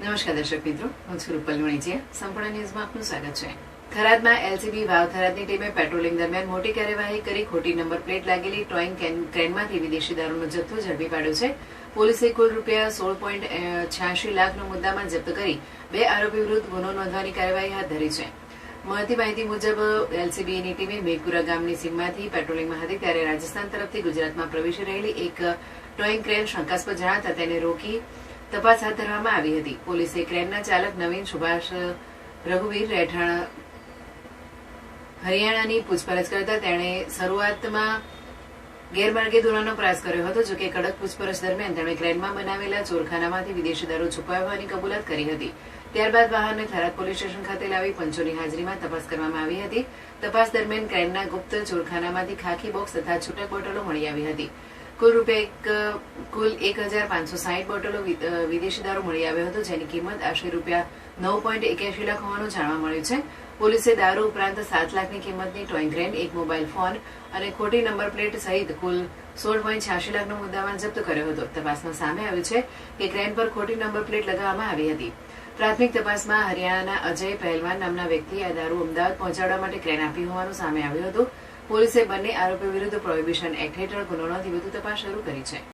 નમસ્કાર દર્શક મિત્રો, હું છું રૂપલ વણીચિયા. સંપૂર્ણ ન્યૂઝમાં આપનું સ્વાગત છે. થરાદમાં એલસીબી વાવ થરાદની ટીમે પેટ્રોલિંગ દરમિયાન મોટી કાર્યવાહી કરી ખોટી નંબર પ્લેટ લાગેલી ટોઈંગ ક્રેનમાંથી વિદેશી દારૂનો જથ્થો ઝડપી પાડ્યો છે. પોલીસે કુલ ₹16.86 લાખનો મુદ્દામાલ જપ્ત કરી 2 આરોપી વિરુદ્ધ ગુનો નોંધવાની કાર્યવાહી હાથ ધરી છે. મળતી માહિતી મુજબ એલસીબીની ટીમે મેઘપુરા ગામની સીમમાંથી પેટ્રોલિંગમાં હતી ત્યારે રાજસ્થાન તરફથી ગુજરાતમાં પ્રવેશી રહેલી એક ટોઈંગ ક્રેન શંકાસ્પદ જણાતા તેને રોકી તપાસ હાથ ધરવામાં આવી હતી. પોલીસે ક્રેનના ચાલક નવીન સુભાષ રઘુવીર રહેઠાણ હરિયાણાની પૂછપરછ કરતા તેણે શરૂઆતમાં ગેરમાર્ગે દોરવાનો પ્રયાસ કર્યો હતો. જોકે કડક પૂછપરછ દરમિયાન તેમણે ક્રેનમાં બનાવેલા ચોરખાનામાંથી વિદેશી દારૂ છુપાવ્યો હોવાની કબૂલાત કરી હતી. ત્યારબાદ વાહનને થરાદ પોલીસ સ્ટેશન ખાતે લાવી પંચોની હાજરીમાં તપાસ કરવામાં આવી હતી. તપાસ દરમિયાન ક્રેનના ગુપ્ત ચોરખાનામાંથી ખાખી બોક્સ તથા છૂટક બોટલો મળી આવી હતી. કુલ ₹1,560 બોટલો વિદેશી દારૂ મળી આવ્યો હતો, જેની કિંમત આશરે ₹9.81 લાખ હોવાનું જાણવા મળ્યું છે. પોલીસે દારૂ ઉપરાંત 7 લાખની કિંમતની ટોઈંગ ક્રેન, એક મોબાઈલ ફોન અને ખોટી નંબર પ્લેટ સહિત કુલ ₹16.86 લાખનો મુદ્દામાલ જપ્ત કર્યો હતો. તપાસમાં સામે આવ્યું છે કે ક્રેન પર ખોટી નંબર પ્લેટ લગાવવામાં આવી હતી. પ્રાથમિક તપાસમાં હરિયાણાના અજય પહેલવાન નામના વ્યક્તિએ આ દારૂ અમદાવાદ પહોંચાડવા માટે ક્રેન આપી હોવાનું સામે આવ્યું હતું. પોલીસે બંને આરોપીઓ વિરુદ્ધ પ્રોહિબિશન એક્ટ હેઠળ ગુનો નોંધી વધુ તપાસ શરૂ કરી છે.